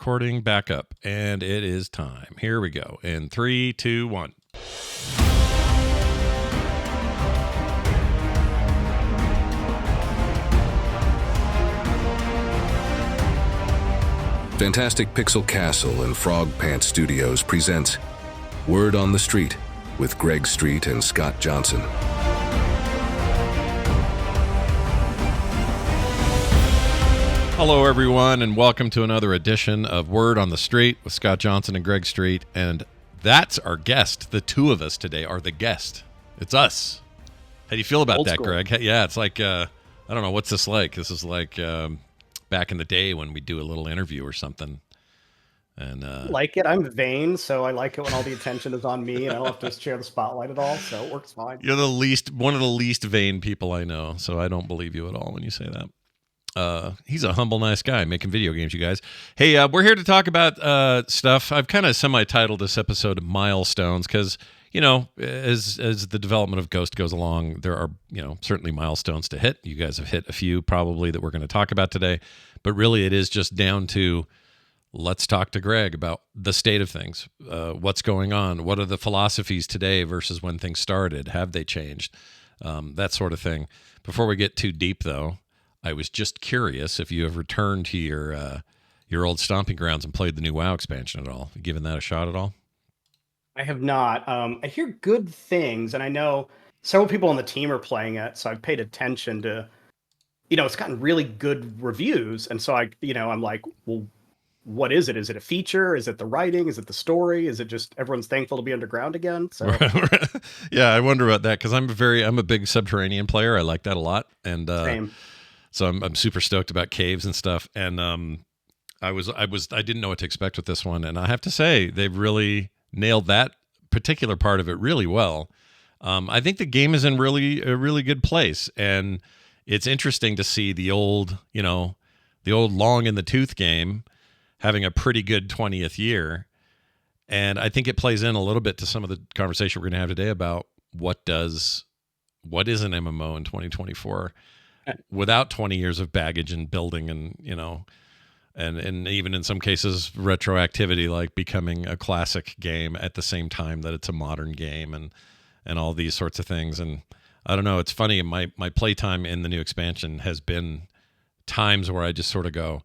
recording back up, and it is time. Here we go. In 3, 2, 1. Fantastic Pixel Castle and Frog Pants Studios presents Word on the Street with Greg Street and Scott Johnson. Hello, everyone, and welcome to another edition of Word on the Street with Scott Johnson and Greg Street. And that's our guest. The two of us today are the guest. It's us. How do you feel about that, Greg? Yeah, it's like, I don't know, what's this like? This is like back in the day when we do a little interview or something. And like it. I'm vain, so I like it when all the attention is on me and I don't have to share the spotlight at all, so it works fine. You're one of the least vain people I know, so I don't believe you at all when you say that. He's a humble, nice guy making video games, you guys. Hey, we're here to talk about stuff. I've kind of semi-titled this episode Milestones because, you know, as the development of Ghost goes along, there are, you know, certainly milestones to hit. You guys have hit a few probably that we're going to talk about today. But really it is just down to let's talk to Greg about the state of things. What's going on? What are the philosophies today versus when things started? Have they changed? That sort of thing. Before we get too deep, though, I was just curious if you have returned to your old stomping grounds and played the new WoW expansion at all. Given that a shot at all? I have not. I hear good things, and I know several people on the team are playing it, so I've paid attention to, you know, it's gotten really good reviews, and so I'm like, well, what is it? Is it a feature? Is it the writing? Is it the story? Is it just everyone's thankful to be underground again? So yeah, I wonder about that because I'm a big Subterranean player. I like that a lot, and same. So I'm super stoked about caves and stuff. And I didn't know what to expect with this one, and I have to say they've really nailed that particular part of it really well. I think the game is in a really good place, and it's interesting to see the old long in the tooth game having a pretty good 20th year. And I think it plays in a little bit to some of the conversation we're going to have today about what is an MMO in 2024. Without 20 years of baggage and building and, you know, and even in some cases retroactivity, like becoming a classic game at the same time that it's a modern game and all these sorts of things. And I don't know, it's funny, my playtime in the new expansion has been times where I just sort of go,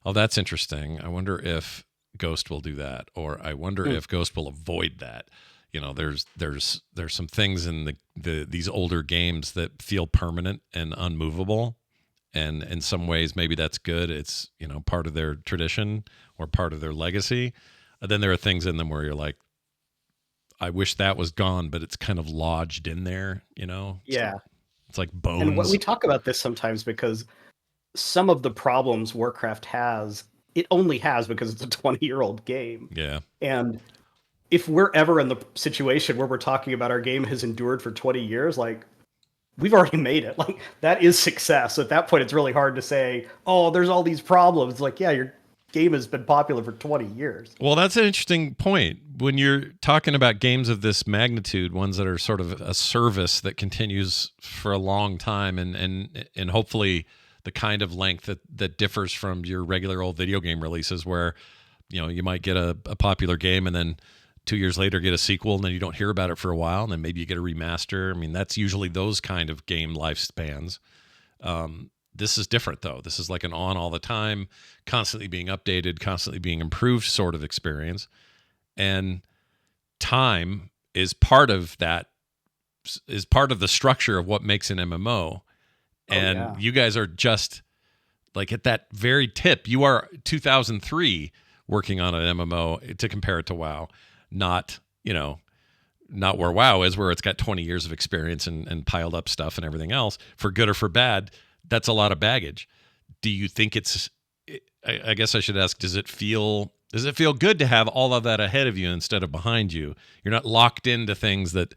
oh, that's interesting. I wonder if Ghost will do that, or I wonder if Ghost will avoid that. You know, there's some things in these older games that feel permanent and unmovable, and in some ways maybe that's good. It's, you know, part of their tradition or part of their legacy. And then there are things in them where you're like, I wish that was gone, but it's kind of lodged in there. You know, it's like bones. And we talk about this sometimes because some of the problems Warcraft has, it only has because it's a 20-year-old game. Yeah, and if we're ever in the situation where we're talking about our game has endured for 20 years, like, we've already made it. Like, that is success. At that point, it's really hard to say, oh, there's all these problems. Like, yeah, your game has been popular for 20 years. Well, that's an interesting point. When you're talking about games of this magnitude, ones that are sort of a service that continues for a long time and hopefully the kind of length that differs from your regular old video game releases where, you know, you might get a popular game and then 2 years later get a sequel and then you don't hear about it for a while and then maybe you get a remaster. I mean, that's usually those kind of game lifespans. This is different though. This is like an on all the time, constantly being updated, constantly being improved sort of experience. And time is part of that, is part of the structure of what makes an MMO. And you guys are just like at that very tip. You are 2003 working on an MMO to compare it to WoW. Not where WoW is, where it's got 20 years of experience and piled up stuff and everything else. For good or for bad, that's a lot of baggage. Do you think I guess I should ask, does it feel good to have all of that ahead of you instead of behind you? You're not locked into things that,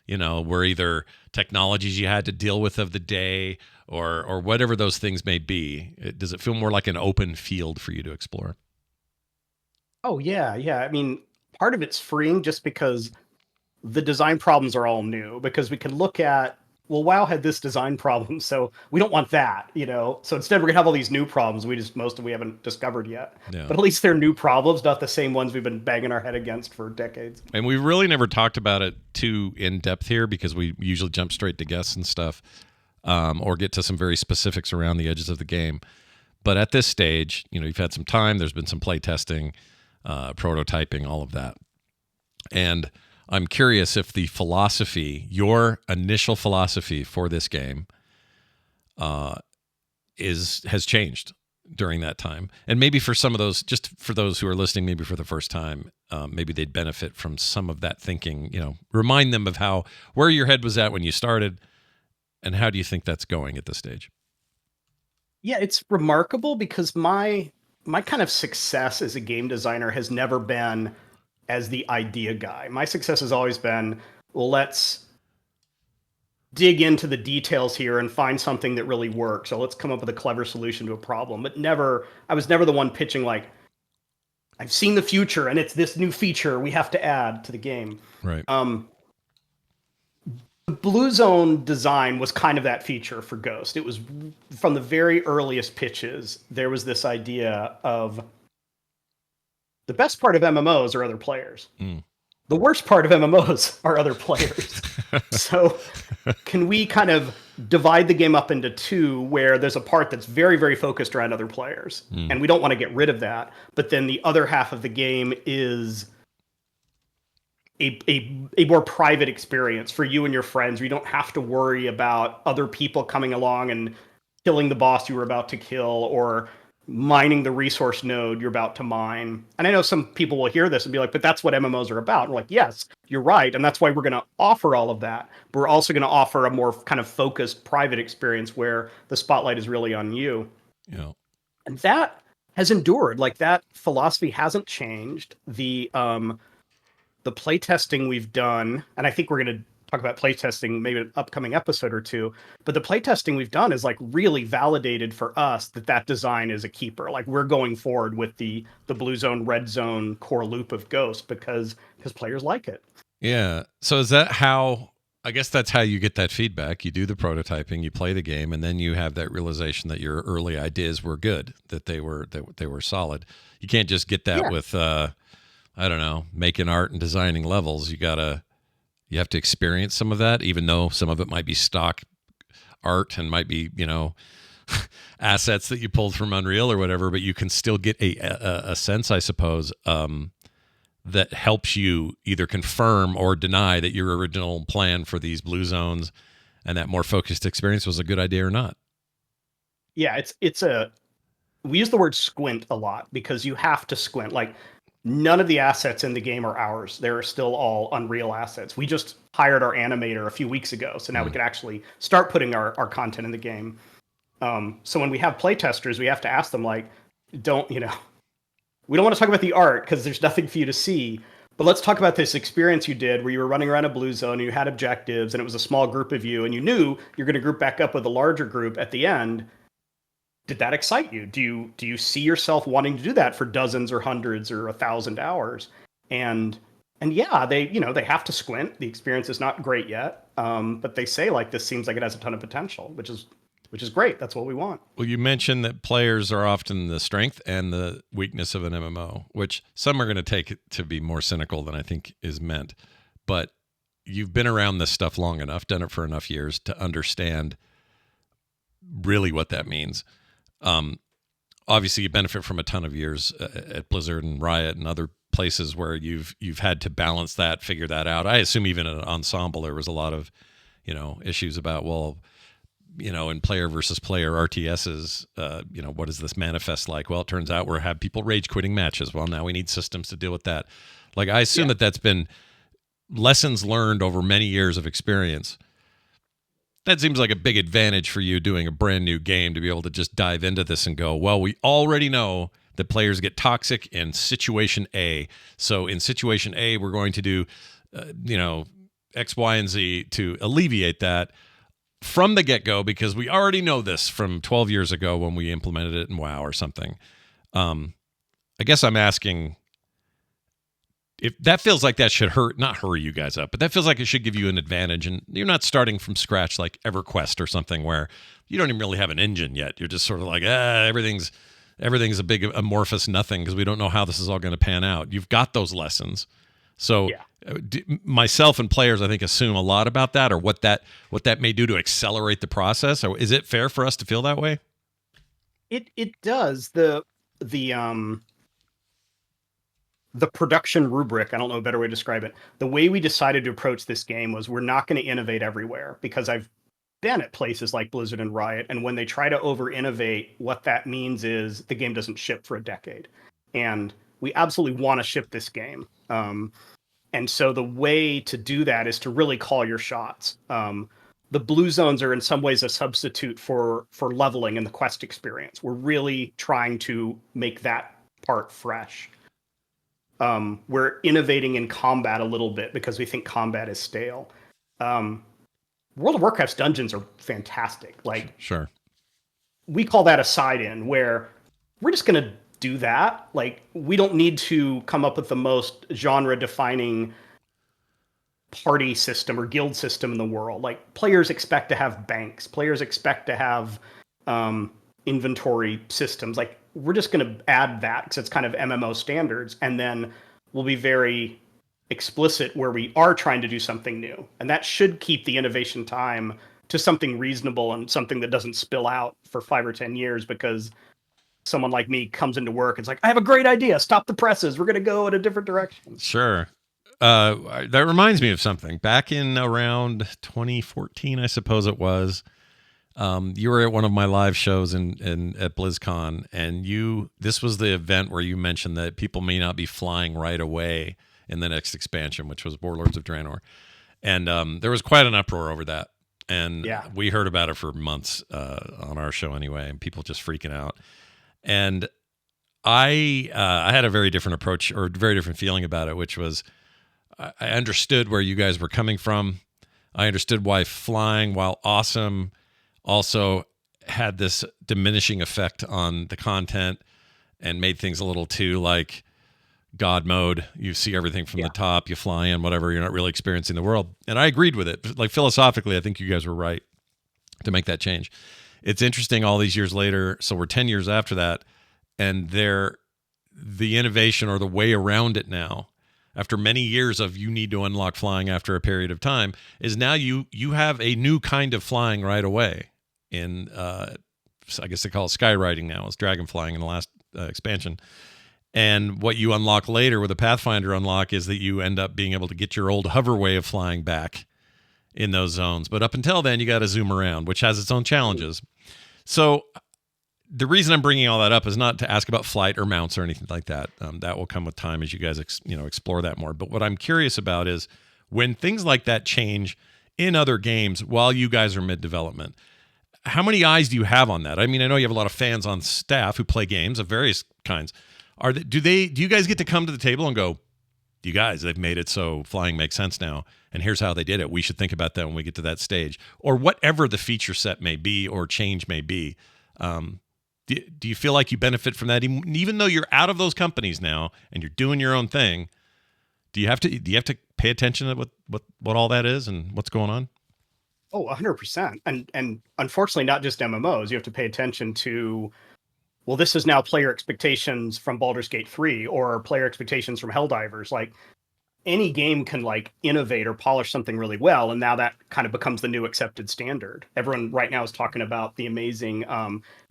you know, were either technologies you had to deal with of the day or whatever those things may be. Does it feel more like an open field for you to explore? Oh, yeah. I mean, part of it's freeing just because the design problems are all new, because we can look at well, WoW had this design problem, so we don't want that, you know. So instead, we're gonna have all these new problems most of we haven't discovered yet. Yeah. But at least they're new problems, not the same ones we've been banging our head against for decades. And we really never talked about it too in depth here because we usually jump straight to guests and stuff, or get to some very specifics around the edges of the game. But at this stage, you know, you've had some time. There's been some play testing, prototyping, all of that. And I'm curious if the philosophy, your initial philosophy for this game, has changed during that time. And maybe for some of those, just for those who are listening, maybe for the first time, maybe they'd benefit from some of that thinking. You know, remind them of where your head was at when you started, and how do you think that's going at this stage? Yeah, it's remarkable because my kind of success as a game designer has never been as the idea guy. My success has always been, well, let's dig into the details here and find something that really works. So let's come up with a clever solution to a problem. But I was never the one pitching like, I've seen the future and it's this new feature we have to add to the game. Right. The Blue Zone design was kind of that feature for Ghost. It was from the very earliest pitches, there was this idea of the best part of MMOs are other players. The worst part of MMOs are other players. So can we kind of divide the game up into two where there's a part that's very, very focused around other players, and we don't want to get rid of that. But then the other half of the game is a more private experience for you and your friends where you don't have to worry about other people coming along and killing the boss you were about to kill or mining the resource node you're about to mine. And I know some people will hear this and be like, but that's what MMOs are about. And we're like, yes, you're right. And that's why we're going to offer all of that. But we're also going to offer a more kind of focused private experience where the spotlight is really on you. Yeah. And that has endured. Like, that philosophy hasn't changed. The playtesting we've done, and I think we're going to talk about playtesting maybe an upcoming episode or two, but the playtesting we've done is like really validated for us that design is a keeper. Like, we're going forward with the Blue Zone, Red Zone core loop of Ghost because players like it. Yeah. So is that how, I guess that's how you get that feedback. You do the prototyping, you play the game, and then you have that realization that your early ideas were good, that they were solid. You can't just get that with I don't know, making art and designing levels. You have to experience some of that, even though some of it might be stock art and might be, you know, assets that you pulled from Unreal or whatever, but you can still get a sense, I suppose, that helps you either confirm or deny that your original plan for these blue zones and that more focused experience was a good idea or not. Yeah, we use the word squint a lot because you have to squint. Like, none of the assets in the game are ours. They're still all Unreal assets. We just hired our animator a few weeks ago, so now we can actually start putting our content in the game. So when we have playtesters, we have to ask them, like, we don't want to talk about the art because there's nothing for you to see, but let's talk about this experience you did where you were running around a blue zone and you had objectives and it was a small group of you and you knew you're going to group back up with a larger group at the end. Did that excite you? Do you see yourself wanting to do that for dozens or hundreds or 1,000 hours? And yeah, they have to squint. The experience is not great yet, but they say, like, this seems like it has a ton of potential, which is great. That's what we want. Well, you mentioned that players are often the strength and the weakness of an MMO, which some are going to take it to be more cynical than I think is meant. But you've been around this stuff long enough, done it for enough years to understand really what that means. Obviously, you benefit from a ton of years at Blizzard and Riot and other places where you've had to balance that, figure that out. I assume even at Ensemble there was a lot of, you know, issues about, well, you know, in player versus player RTSs, you know, what does this manifest like? Well, it turns out we have people rage quitting matches. Well, now we need systems to deal with that. Like, I assume that's been lessons learned over many years of experience. That seems like a big advantage for you doing a brand new game, to be able to just dive into this and go, well, we already know that players get toxic in situation A. So in situation A, we're going to do, you know, X, Y, and Z to alleviate that from the get-go, because we already know this from 12 years ago when we implemented it in WoW or something. I guess I'm asking, if that feels like that should not hurry you guys up, but that feels like it should give you an advantage, and you're not starting from scratch like EverQuest or something where you don't even really have an engine yet. You're just sort of like, everything's a big amorphous nothing because we don't know how this is all going to pan out. You've got those lessons. So Yeah. Myself and players, I think, assume a lot about that, or what that may do to accelerate the process. Or is it fair for us to feel that way? It does. The production rubric, I don't know a better way to describe it. The way we decided to approach this game was we're not going to innovate everywhere, because I've been at places like Blizzard and Riot, and when they try to over innovate, what that means is the game doesn't ship for a decade. And we absolutely want to ship this game. And so the way to do that is to really call your shots. The blue zones are in some ways a substitute for leveling in the quest experience. We're really trying to make that part fresh. We're innovating in combat a little bit because we think combat is stale. World of Warcraft's dungeons are fantastic. Like, sure, we call that a side-in, where we're just going to do that. Like, we don't need to come up with the most genre-defining party system or guild system in the world. Like, players expect to have banks. Players expect to have inventory systems. Like, we're just going to add that because it's kind of MMO standards, and then we'll be very explicit where we are trying to do something new. And that should keep the innovation time to something reasonable and something that doesn't spill out for 5 or 10 years because someone like me comes into work and it's like, I have a great idea. Stop the presses. We're going to go in a different direction. Sure. That reminds me of something. Back in around 2014, I suppose it was, you were at one of my live shows at BlizzCon, and this was the event where you mentioned that people may not be flying right away in the next expansion, which was Warlords of Draenor. And there was quite an uproar over that. And we heard about it for months on our show anyway, and people just freaking out. And I had a very different approach, or very different feeling about it, which was I understood where you guys were coming from. I understood why flying, while awesome, also had this diminishing effect on the content and made things a little too like God mode. You see everything from the top, you fly in, whatever, you're not really experiencing the world. And I agreed with it. Like, philosophically, I think you guys were right to make that change. It's interesting all these years later, so we're 10 years after that, and the innovation or the way around it now, after many years of you need to unlock flying after a period of time, is now you have a new kind of flying right away. In I guess they call it skywriting now. It's dragon flying in the last expansion. And what you unlock later with a Pathfinder unlock is that you end up being able to get your old hover way of flying back in those zones. But up until then, you got to zoom around, which has its own challenges. So the reason I'm bringing all that up is not to ask about flight or mounts or anything like that. That will come with time as you guys explore that more. But what I'm curious about is when things like that change in other games while you guys are mid-development, how many eyes do you have on that? I mean, I know you have a lot of fans on staff who play games of various kinds. Do you guys get to come to the table and go, you guys, they've made it so flying makes sense now, and here's how they did it. We should think about that when we get to that stage, or whatever the feature set may be or change may be. Do you feel like you benefit from that, even though you're out of those companies now and you're doing your own thing? Do you have to pay attention to what all that is and what's going on? Oh, 100%. And unfortunately, not just MMOs. You have to pay attention to, well, this is now player expectations from Baldur's Gate 3 or player expectations from Helldivers. Like, any game can like innovate or polish something really well, and now that kind of becomes the new accepted standard. Everyone right now is talking about the amazing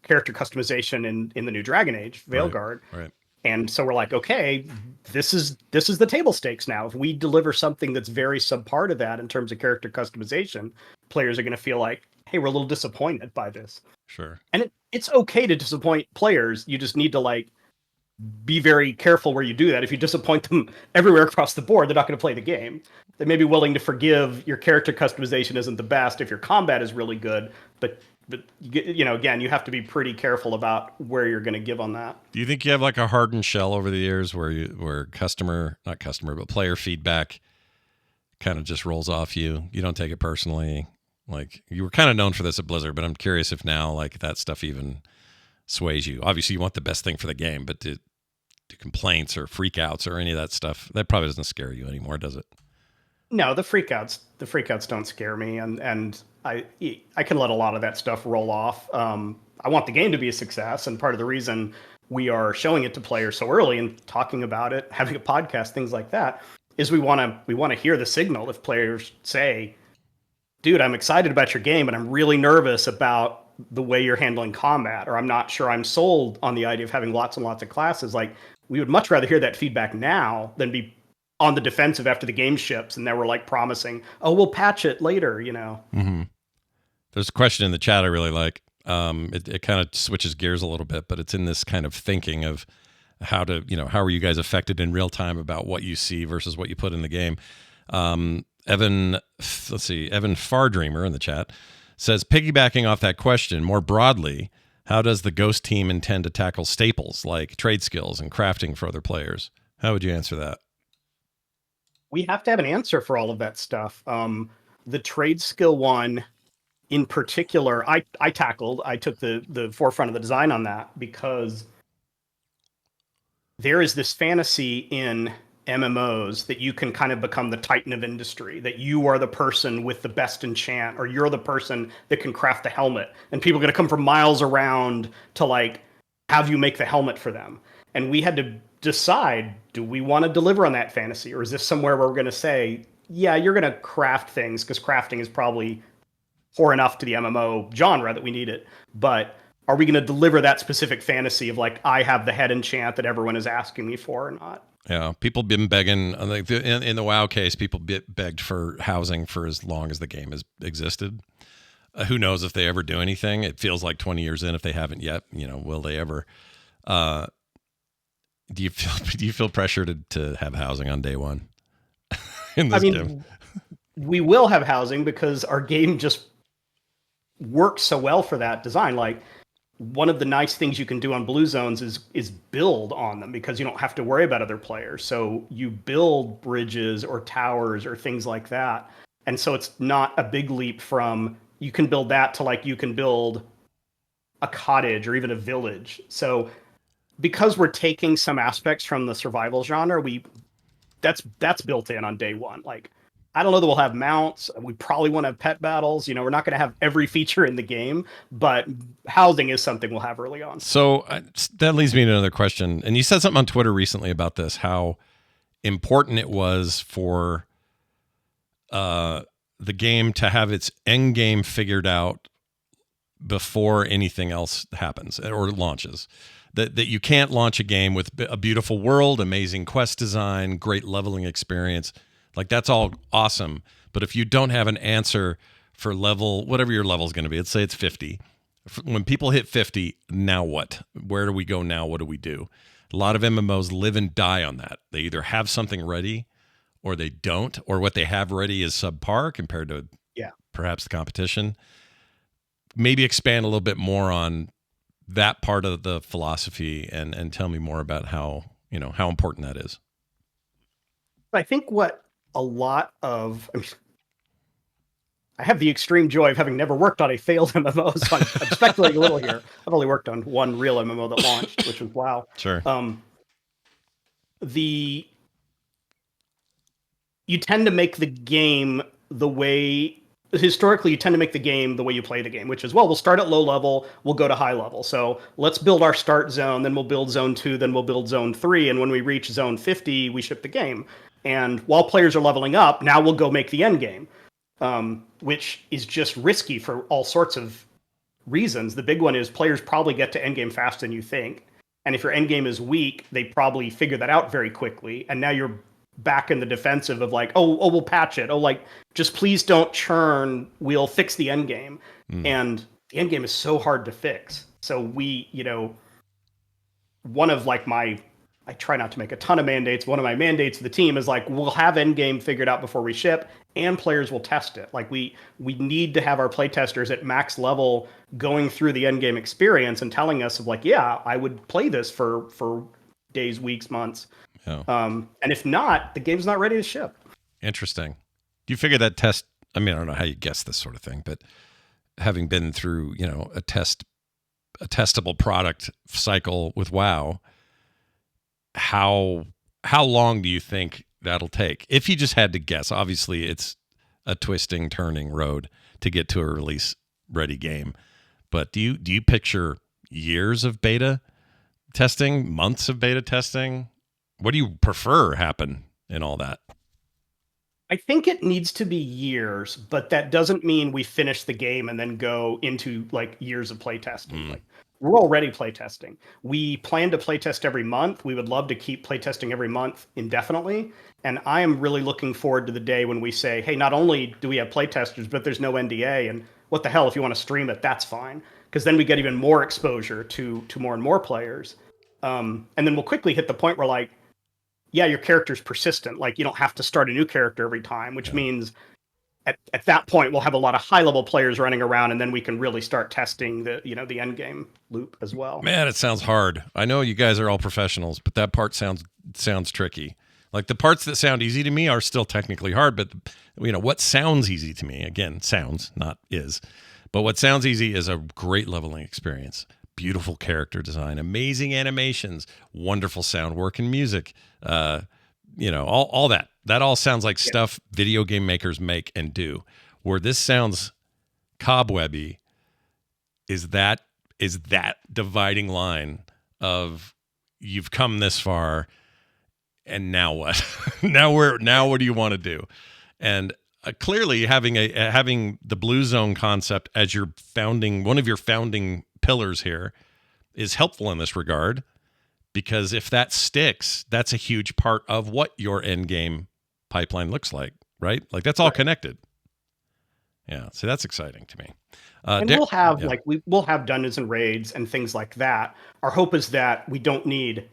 character customization in the new Dragon Age, Veilguard. Right. And so we're like, okay, this is the table stakes now. If we deliver something that's very subpar to that in terms of character customization, players are going to feel like, hey, we're a little disappointed by this. Sure. And it's okay to disappoint players. You just need to like be very careful where you do that. If you disappoint them everywhere across the board, they're not going to play the game. They may be willing to forgive your character customization isn't the best if your combat is really good, but again, you have to be pretty careful about where you're going to give on that. Do you think you have like a hardened shell over the years where player feedback kind of just rolls off you? You don't take it personally. Like, you were kind of known for this at Blizzard, but I'm curious if now like that stuff even sways you. Obviously, you want the best thing for the game, but complaints or freakouts or any of that stuff. That probably doesn't scare you anymore, does it? No, the freakouts don't scare me, and I can let a lot of that stuff roll off. I want the game to be a success, and part of the reason we are showing it to players so early and talking about it, having a podcast, things like that, is we want to hear the signal. If players say, "Dude, I'm excited about your game, but I'm really nervous about the way you're handling combat," or "I'm not sure I'm sold on the idea of having lots and lots of classes," like we would much rather hear that feedback now than be on the defensive after the game ships and they were like promising, "Oh, we'll patch it later," you know. Mm-hmm. There's a question in the chat I really like. It kind of switches gears a little bit, but it's in this kind of thinking of how are you guys affected in real time about what you see versus what you put in the game. Evan Fardreamer in the chat says, piggybacking off that question more broadly, how does the Ghost team intend to tackle staples like trade skills and crafting for other players? How would you answer that? We have to have an answer for all of that stuff. The trade skill one in particular, I took the forefront of the design on that because there is this fantasy in MMOs that you can kind of become the titan of industry, that you are the person with the best enchant, or you're the person that can craft the helmet, and people are going to come from miles around to like have you make the helmet for them. And we had to decide, do we want to deliver on that fantasy, or is this somewhere where we're going to say, yeah, you're going to craft things because crafting is probably poor enough to the MMO genre that we need it, but are we going to deliver that specific fantasy of like, I have the head enchant that everyone is asking me for or not? Yeah, people been begging. Like in the WoW case, people begged for housing for as long as the game has existed. Who knows if they ever do anything? It feels like 20 years in, if they haven't yet. Will they ever? Do you feel pressure to have housing on day one in this game? We will have housing because our game just works so well for that design. Like, one of the nice things you can do on blue zones is build on them because you don't have to worry about other players. So you build bridges or towers or things like that. And so it's not a big leap from you can build that to like you can build a cottage or even a village. So because we're taking some aspects from the survival genre, that's built in on day one. Like, I don't know that we'll have mounts. We probably want to have pet battles. We're not going to have every feature in the game, but housing is something we'll have early on. So that leads me to another question. And you said something on Twitter recently about this, how important it was for the game to have its end game figured out before anything else happens or launches. That you can't launch a game with a beautiful world, amazing quest design, great leveling experience. Like, that's all awesome. But if you don't have an answer for level, whatever your level is going to be, let's say it's 50. When people hit 50, now what? Where do we go now? What do we do? A lot of MMOs live and die on that. They either have something ready or they don't, or what they have ready is subpar compared to perhaps the competition. Maybe expand a little bit more on that part of the philosophy and tell me more about how important that is. I think what a lot of, I have the extreme joy of having never worked on a failed MMO, so I'm speculating a little here. I've only worked on one real MMO that launched, which was WoW. Sure. You tend to make the game the way, historically, you tend to make the game the way you play the game, which is, well, we'll start at low level, we'll go to high level. So let's build our start zone, then we'll build zone 2, then we'll build zone 3, and when we reach zone 50, we ship the game. And while players are leveling up, now we'll go make the end game, which is just risky for all sorts of reasons. The big one is players probably get to end game faster than you think. And if your end game is weak, they probably figure that out very quickly. And now you're back in the defensive of like, oh, we'll patch it. Oh, like, just please don't churn. We'll fix the end game. And the end game is so hard to fix. So we, one of like I try not to make a ton of mandates. One of my mandates to the team is like, we'll have endgame figured out before we ship, and players will test it. Like, we need to have our playtesters at max level going through the endgame experience and telling us of like, yeah, I would play this for days, weeks, months. Yeah. And if not, the game's not ready to ship. Interesting. Do you figure that test? I mean, I don't know how you guess this sort of thing, but having been through, a testable product cycle with WoW, how long do you think that'll take? If you just had to guess, obviously it's a twisting, turning road to get to a release ready game. But do you picture years of beta testing, months of beta testing? What do you prefer happen in all that? I think it needs to be years, but that doesn't mean we finish the game and then go into like years of playtesting. Like we're already playtesting. We plan to playtest every month. We would love to keep playtesting every month indefinitely. And I am really looking forward to the day when we say, hey, not only do we have playtesters, but there's no NDA. And what the hell, if you want to stream it, that's fine. Because then we get even more exposure to more and more players. And then we'll quickly hit the point where like, yeah, your character's persistent. Like you don't have to start a new character every time, which means at that point we'll have a lot of high level players running around, and then we can really start testing the end game loop as well. Man, it sounds hard. I know you guys are all professionals, but that part sounds tricky. Like the parts that sound easy to me are still technically hard, but what sounds easy to me, again, sounds, not is. But what sounds easy is a great leveling experience. Beautiful character design, amazing animations, wonderful sound work and music. All that. That all sounds like stuff video game makers make and do. Where this sounds cobwebby is that dividing line of you've come this far and now what? now what do you want to do? And clearly having the Blue Zone concept as one of your founding pillars here is helpful in this regard, because if that sticks, that's a huge part of what your end game pipeline looks like, right? Like that's all connected. Yeah, so that's exciting to me. And we'll have we'll have dungeons and raids and things like that. Our hope is that we don't need,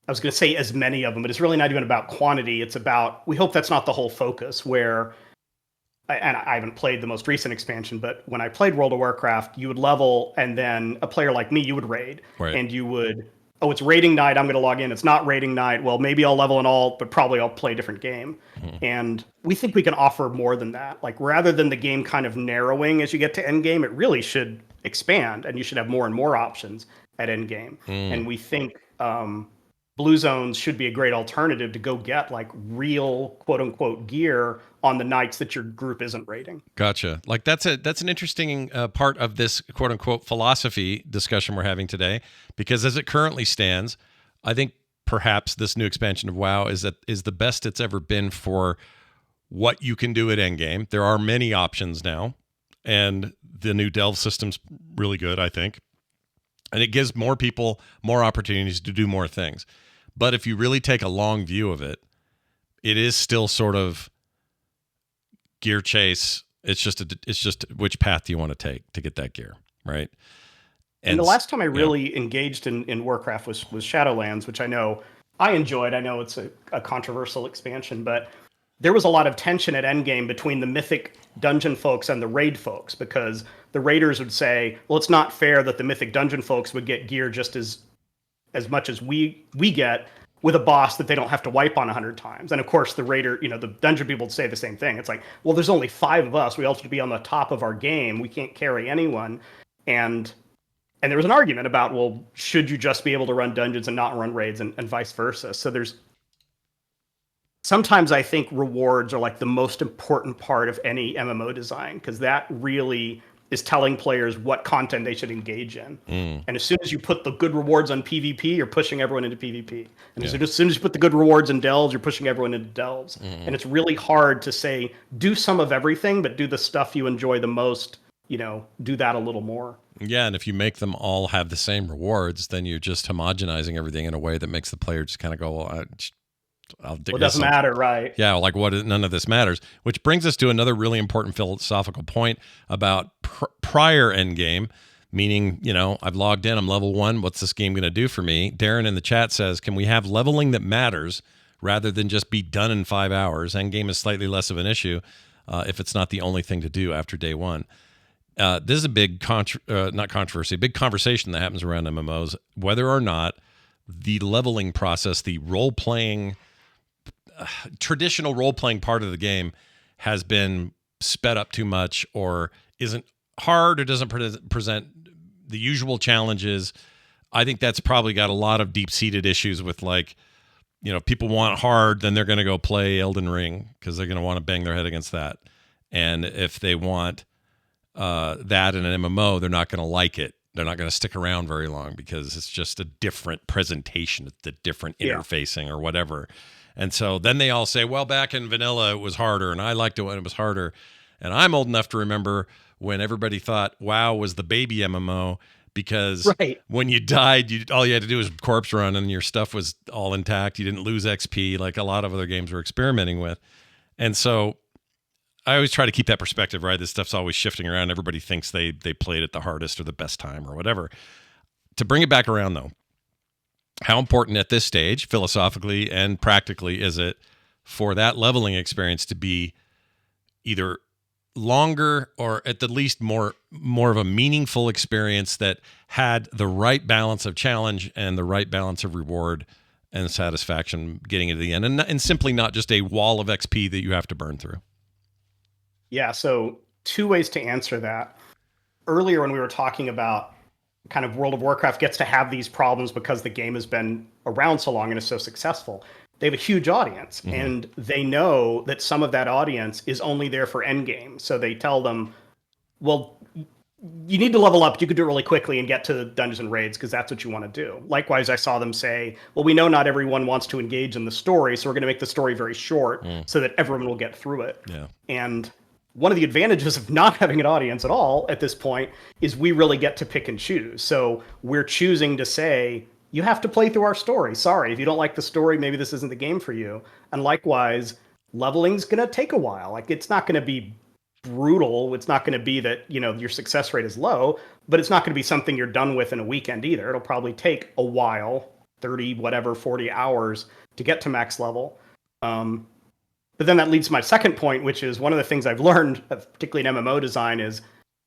I was going to say as many of them, but it's really not even about quantity. It's about, we hope that's not the whole focus where, and I haven't played the most recent expansion, but when I played World of Warcraft, you would level, and then a player like me, you would raid, and you would, oh, it's raiding night, I'm going to log in. It's not raiding night. Well, maybe I'll level and all, but probably I'll play a different game. And we think we can offer more than that. Like rather than the game kind of narrowing as you get to end game, it really should expand, and you should have more and more options at end game. And we think Blue Zones should be a great alternative to go get like real quote unquote gear on the nights that your group isn't raiding. Gotcha. Like that's an interesting part of this quote unquote philosophy discussion we're having today, because as it currently stands, I think perhaps this new expansion of WoW is the best it's ever been for what you can do at endgame. There are many options now, and the new delve system's really good, I think. And it gives more people more opportunities to do more things. But if you really take a long view of it, it is still sort of gear chase. It's just which path do you want to take to get that gear, right? And the last time I really engaged in Warcraft was Shadowlands, which I know I enjoyed. I know it's a controversial expansion, but there was a lot of tension at Endgame between the Mythic Dungeon folks and the Raid folks, because the Raiders would say, well, it's not fair that the Mythic Dungeon folks would get gear just as much as we get with a boss that they don't have to wipe on 100 times. And of course, the Raider, the Dungeon people would say the same thing. It's like, well, there's only 5 of us. We all have to be on the top of our game. We can't carry anyone. And there was an argument about, well, should you just be able to run dungeons and not run raids, and vice versa? So sometimes I think rewards are like the most important part of any MMO design, because that really is telling players what content they should engage in. And as soon as you put the good rewards on PvP, you're pushing everyone into PvP. And as soon as you put the good rewards in delves, you're pushing everyone into delves. And it's really hard to say, do some of everything, but do the stuff you enjoy the most, do that a little more. Yeah, and if you make them all have the same rewards, then you're just homogenizing everything in a way that makes the player just kind of go, well, it doesn't matter, right? Yeah, like what? None of this matters. Which brings us to another really important philosophical point about prior endgame, meaning, I've logged in, I'm level 1. What's this game going to do for me? Darren in the chat says, can we have leveling that matters rather than just be done in 5 hours? Endgame is slightly less of an issue if it's not the only thing to do after day 1. This is a big, not controversy, a big conversation that happens around MMOs, whether or not the leveling process, the role-playing, traditional role-playing part of the game has been sped up too much, or isn't hard, or doesn't present the usual challenges. I think that's probably got a lot of deep-seated issues with, like, people want hard, then they're going to go play Elden Ring because they're going to want to bang their head against that. And if they want that in an MMO, they're not going to like it. They're not going to stick around very long because it's just a different presentation, it's a different interfacing or whatever. And so then they all say, well, back in vanilla, it was harder, and I liked it when it was harder. And I'm old enough to remember when everybody thought WoW was the baby MMO because when you died, all you had to do was corpse run and your stuff was all intact. You didn't lose XP like a lot of other games were experimenting with. And so I always try to keep that perspective, right? This stuff's always shifting around. Everybody thinks they played it the hardest or the best time or whatever. To bring it back around, though, how important at this stage, philosophically and practically, is it for that leveling experience to be either longer or at the least more of a meaningful experience that had the right balance of challenge and the right balance of reward and satisfaction getting into the end, and simply not just a wall of XP that you have to burn through? Yeah, so two ways to answer that. Earlier when we were talking about kind of World of Warcraft gets to have these problems because the game has been around so long and is so successful. They have a huge audience, and they know that some of that audience is only there for Endgame. So they tell them, well, you need to level up. You could do it really quickly and get to the dungeons and raids because that's what you want to do. Likewise, I saw them say, well, we know not everyone wants to engage in the story, so we're going to make the story very short so that everyone will get through it. Yeah. And one of the advantages of not having an audience at all at this point is we really get to pick and choose. So we're choosing to say, you have to play through our story. Sorry, if you don't like the story, maybe this isn't the game for you. And likewise, leveling's going to take a while. Like, it's not going to be brutal. It's not going to be that, your success rate is low, but it's not going to be something you're done with in a weekend either. It'll probably take a while, 30, whatever, 40 hours to get to max level. But then that leads to my second point, which is one of the things I've learned, particularly in MMO design, is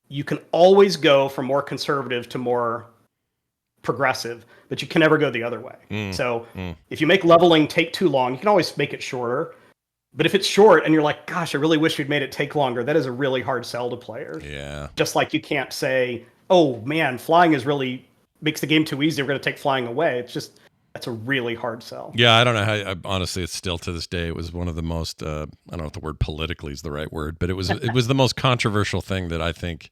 you can always go from more conservative to more progressive, but you can never go the other way. So if you make leveling take too long, you can always make it shorter. But if it's short and you're like, gosh, I really wish we'd made it take longer, that is a really hard sell to players. Yeah. Just like you can't say, oh man, flying is really makes the game too easy, we're going to take flying away. It's just, that's a really hard sell. Yeah, I don't know how. Honestly, it's still to this day. It was one of the most. I don't know if the word politically is the right word, but it was the most controversial thing that I think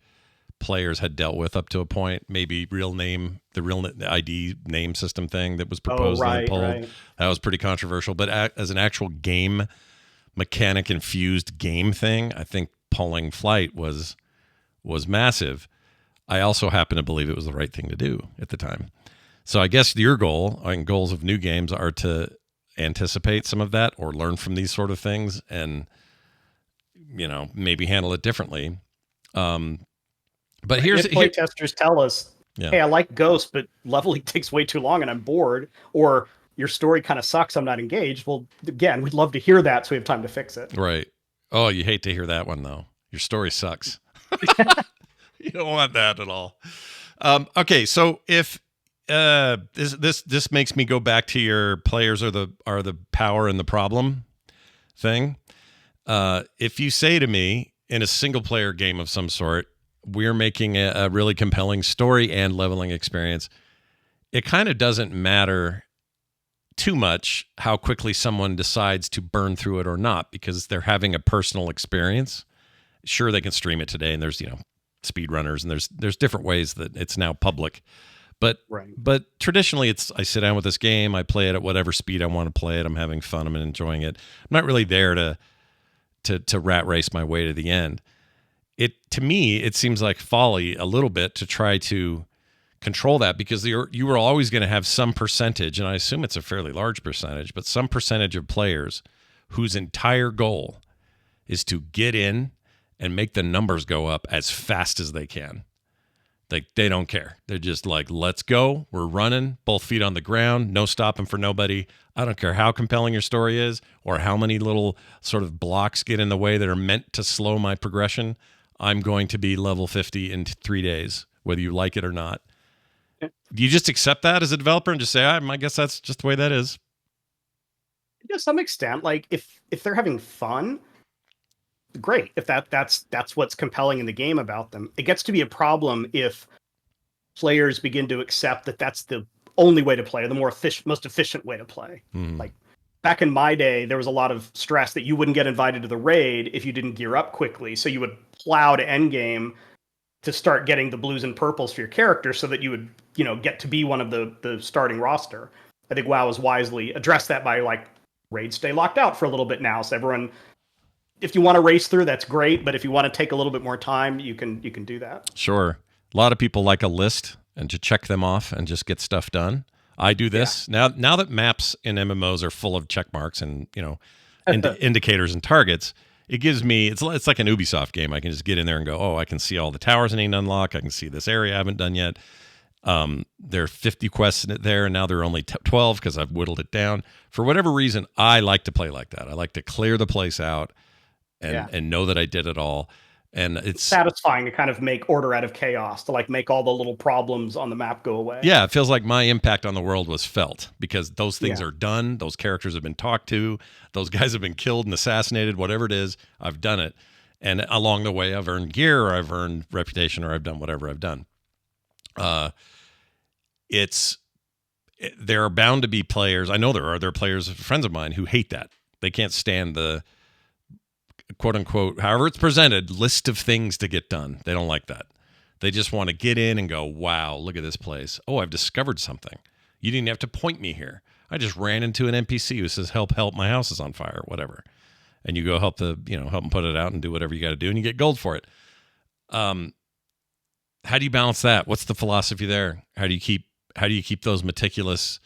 players had dealt with up to a point. Maybe the real ID name system thing that was proposed and pulled. Right. That was pretty controversial. But as an actual game mechanic infused game thing, I think pulling flight was massive. I also happen to believe it was the right thing to do at the time. So I guess your goal and goals of new games are to anticipate some of that or learn from these sort of things and, maybe handle it differently. But if playtesters tell us, hey, I like Ghost, but leveling takes way too long and I'm bored, or your story kind of sucks, I'm not engaged. Well, again, we'd love to hear that so we have time to fix it. Right. Oh, you hate to hear that one, though. Your story sucks. You don't want that at all. Okay, so if this makes me go back to your players are the power and the problem thing. If you say to me in a single player game of some sort, we're making a really compelling story and leveling experience, it kind of doesn't matter too much how quickly someone decides to burn through it or not, because they're having a personal experience. Sure, they can stream it today, and there's speedrunners, and there's different ways that it's now public. But traditionally, I sit down with this game, I play it at whatever speed I want to play it. I'm having fun, I'm enjoying it. I'm not really there to rat race my way to the end. To me, it seems like folly a little bit to try to control that, because you are always going to have some percentage, and I assume it's a fairly large percentage, but some percentage of players whose entire goal is to get in and make the numbers go up as fast as they can. Like, they don't care. They're just like, let's go. We're running, both feet on the ground, no stopping for nobody. I don't care how compelling your story is or how many little sort of blocks get in the way that are meant to slow my progression. I'm going to be level 50 in 3 days, whether you like it or not. Do you just accept that as a developer and just say, I guess that's just the way that is? To some extent, like if they're having fun, great. If that's what's compelling in the game about them. It gets to be a problem if players begin to accept that that's the only way to play, the more efficient, most efficient way to play. Like back in my day, there was a lot of stress that you wouldn't get invited to the raid if you didn't gear up quickly. So you would plow to Endgame to start getting the blues and purples for your character so that you would, get to be one of the starting roster. I think WoW has wisely addressed that by like raids stay locked out for a little bit now. So everyone, if you want to race through, that's great. But if you want to take a little bit more time, you can do that. Sure. A lot of people like a list and to check them off and just get stuff done. I do this now that maps in MMOs are full of check marks and indicators and targets. It gives me it's like an Ubisoft game. I can just get in there and go, oh, I can see all the towers I need to unlock. I can see this area I haven't done yet. There are 50 quests in it there, and now there are only 12 because I've whittled it down. For whatever reason, I like to play like that. I like to clear the place out and know that I did it all. And it's satisfying to kind of make order out of chaos, to like make all the little problems on the map go away. Yeah, it feels like my impact on the world was felt because those things are done. Those characters have been talked to. Those guys have been killed and assassinated, whatever it is, I've done it. And along the way, I've earned gear or I've earned reputation or I've done whatever I've done. There are bound to be players. I know there are players, friends of mine, who hate that. They can't stand the quote unquote, however it's presented, list of things to get done. They don't like that. They just want to get in and go, wow, look at this place. Oh, I've discovered something. You didn't have to point me here. I just ran into an NPC who says, help, my house is on fire, whatever. And you go help help them put it out and do whatever you got to do, and you get gold for it. How do you balance that? What's the philosophy there? How do you keep those meticulous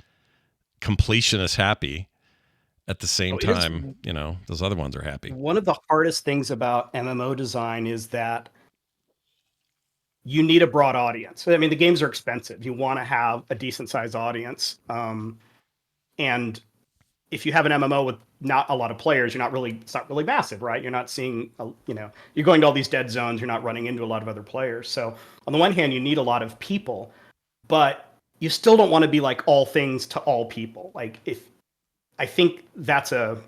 completionists happy? At the same time, those other ones are happy. One of the hardest things about MMO design is that you need a broad audience. I mean, the games are expensive. You want to have a decent sized audience. And if you have an MMO with not a lot of players, it's not really massive, right? You're not seeing, you're going to all these dead zones. You're not running into a lot of other players. So on the one hand, you need a lot of people, but you still don't want to be like all things to all people. Like I think that's a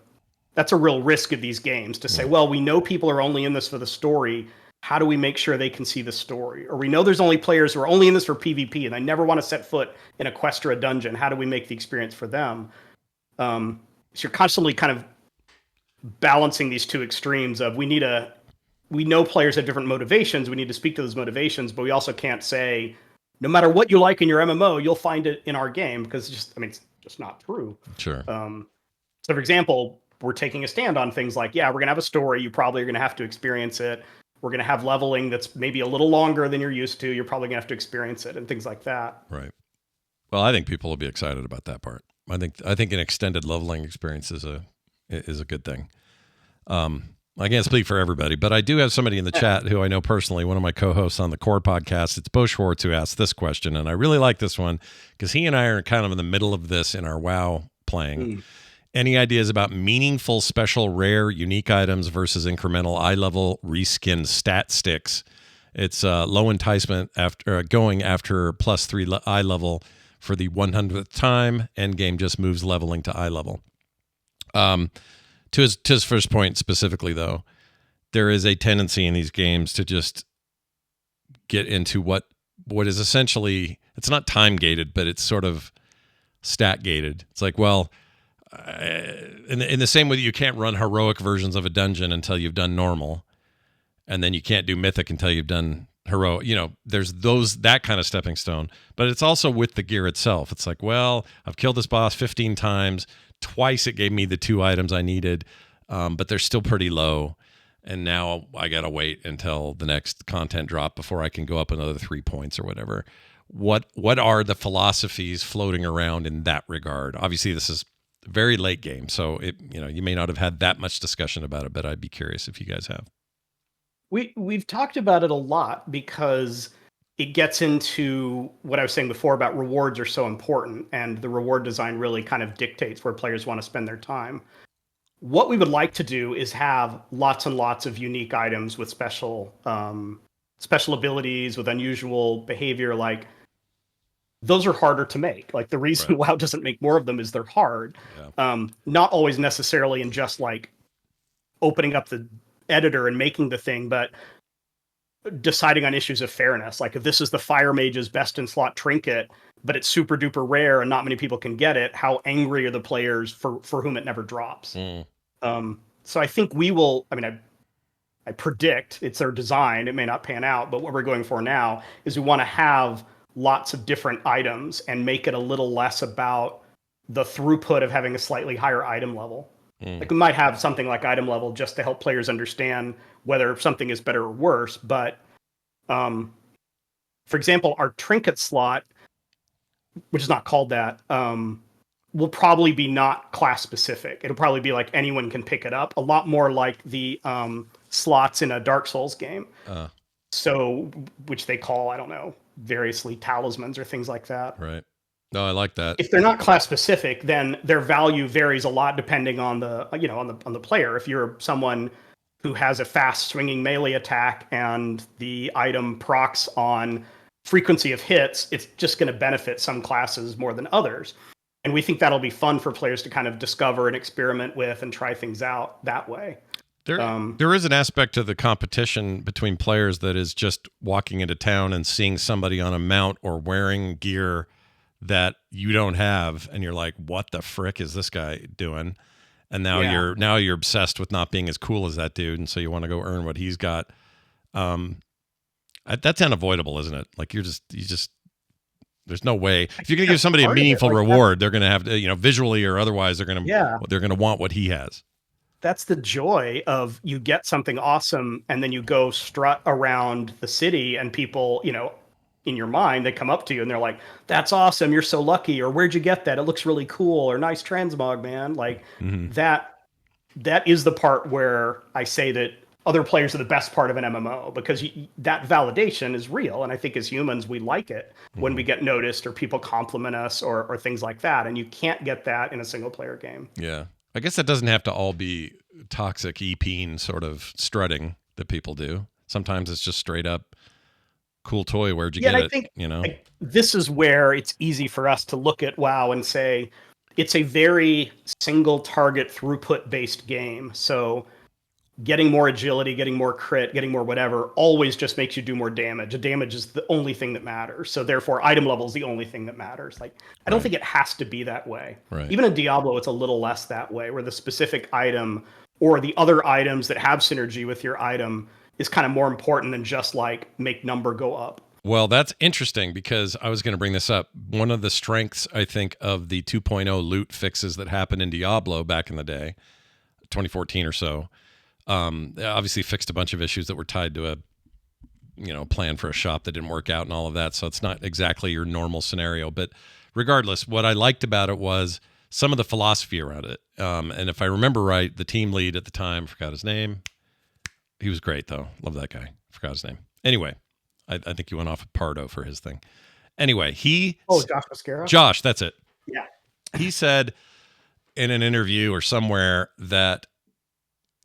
real risk of these games to say, well, we know people are only in this for the story. How do we make sure they can see the story? Or we know there's only players who are only in this for PvP and they never want to set foot in a quest or a dungeon. How do we make the experience for them? So you're constantly kind of balancing these two extremes of we know players have different motivations. We need to speak to those motivations, but we also can't say, no matter what you like in your MMO, you'll find it in our game because it's just not true. Sure. So for example, we're taking a stand on things like, we're going to have a story. You probably are going to have to experience it. We're going to have leveling that's maybe a little longer than you're used to. You're probably going to have to experience it and things like that. Right. Well, I think people will be excited about that part. I think an extended leveling experience is a good thing. I can't speak for everybody, but I do have somebody in the chat who I know personally, one of my co-hosts on the Core podcast. It's Bo Schwartz who asked this question, and I really like this one because he and I are kind of in the middle of this in our WoW playing. Any ideas about meaningful, special, rare, unique items versus incremental eye-level reskin stat sticks? It's low enticement after going after +3 eye level for the 100th time. Endgame just moves leveling to eye level. To his first point specifically, though, there is a tendency in these games to just get into what is essentially, it's not time gated, but it's sort of stat gated. It's like, well, in the same way that you can't run heroic versions of a dungeon until you've done normal, and then you can't do mythic until you've done heroic. There's that kind of stepping stone, but it's also with the gear itself. It's like, well, I've killed this boss 15 times. Twice it gave me the 2 items I needed, but they're still pretty low. And now I got to wait until the next content drop before I can go up another 3 points or whatever. What are the philosophies floating around in that regard? Obviously, this is very late game, so you may not have had that much discussion about it, but I'd be curious if you guys have. We've talked about it a lot because it gets into what I was saying before about rewards are so important, and the reward design really kind of dictates where players want to spend their time. What we would like to do is have lots and lots of unique items with special abilities, with unusual behavior. Like, those are harder to make. Like, the reason WoW doesn't make more of them is they're hard. Yeah. Not always necessarily in just like opening up the editor and making the thing, but deciding on issues of fairness. Like if this is the fire mage's best in slot trinket, but it's super duper rare and not many people can get it, how angry are the players for whom it never drops? Mm. So I think we will. I mean, I predict it's their design. It may not pan out, but what we're going for now is we want to have lots of different items and make it a little less about the throughput of having a slightly higher item level. Like we might have something like item level just to help players understand whether something is better or worse. But for example, our trinket slot, which is not called that, will probably be not class specific. It'll probably be like anyone can pick it up, a lot more like the slots in a Dark Souls game. So, which they call, I don't know, variously talismans or things like that. Right. No, I like that. If they're not class specific, then their value varies a lot depending on the on the player. If you're someone who has a fast swinging melee attack and the item procs on frequency of hits, it's just going to benefit some classes more than others. And we think that'll be fun for players to kind of discover and experiment with and try things out that way. There is an aspect to the competition between players that is just walking into town and seeing somebody on a mount or wearing gear that you don't have, and you're like, what the frick is this guy doing? And now you're obsessed with not being as cool as that dude, and so you want to go earn what he's got. That's unavoidable, isn't it? Like you just there's no way. If you're going to give somebody a meaningful reward, they're going to have to, visually or otherwise, they're going to want what he has. That's the joy of you get something awesome and then you go strut around the city and people, in your mind, they come up to you and they're like, that's awesome. You're so lucky. Or where'd you get that? It looks really cool. Or nice transmog, man. Like that is the part where I say that other players are the best part of an MMO because that validation is real. And I think as humans, we like it when we get noticed or people compliment us or things like that. And you can't get that in a single player game. Yeah. I guess that doesn't have to all be toxic EPing sort of strutting that people do. Sometimes it's just straight up cool toy. Where'd you get it? I think, this is where it's easy for us to look at WoW and say it's a very single target throughput based game. So getting more agility, getting more crit, getting more whatever always just makes you do more damage. The damage is the only thing that matters. So therefore item level is the only thing that matters. Like I don't think it has to be that way. Right. Even in Diablo, it's a little less that way, where the specific item or the other items that have synergy with your item is kind of more important than just like make number go up. Well, that's interesting because I was going to bring this up. One of the strengths, I think, of the 2.0 loot fixes that happened in Diablo back in the day, 2014 or so, obviously fixed a bunch of issues that were tied to a plan for a shop that didn't work out and all of that. So it's not exactly your normal scenario. But regardless, what I liked about it was some of the philosophy around it. And if I remember right, the team lead at the time, forgot his name. He was great, though. Love that guy. Forgot his name. Anyway, I think he went off at Pardo for his thing. Anyway, Josh Mascara? Josh, that's it. Yeah. He said in an interview or somewhere that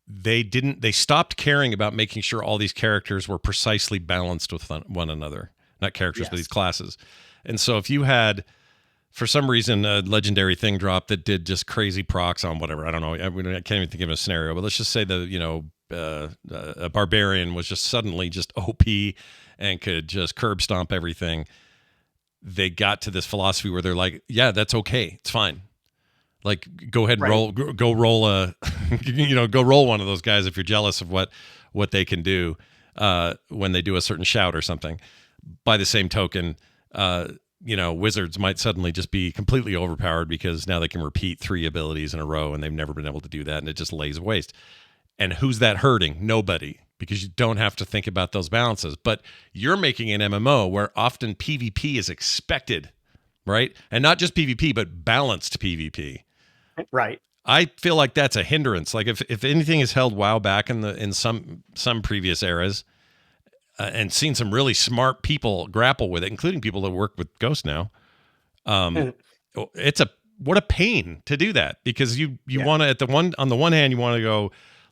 they stopped caring about making sure all these characters were precisely balanced with one another. Not characters, but these classes. And so if you had, for some reason, a legendary thing drop that did just crazy procs on whatever, I don't know, I can't even think of a scenario, but let's just say a barbarian was just suddenly just OP and could just curb stomp everything. They got to this philosophy where they're like, yeah, that's okay. It's fine. Like, go ahead and go roll one of those guys if you're jealous of what they can do when they do a certain shout or something. By the same token, wizards might suddenly just be completely overpowered because now they can repeat 3 abilities in a row and they've never been able to do that, and it just lays waste. And who's that hurting? Nobody, because you don't have to think about those balances. But you're making an MMO where often PvP is expected, right? And not just PvP, but balanced PvP. Right. I feel like that's a hindrance. Like if anything has held WoW back in some previous eras, and seen some really smart people grapple with it, including people that work with Ghost now. What a pain to do that, because you want to, on the one hand you want to go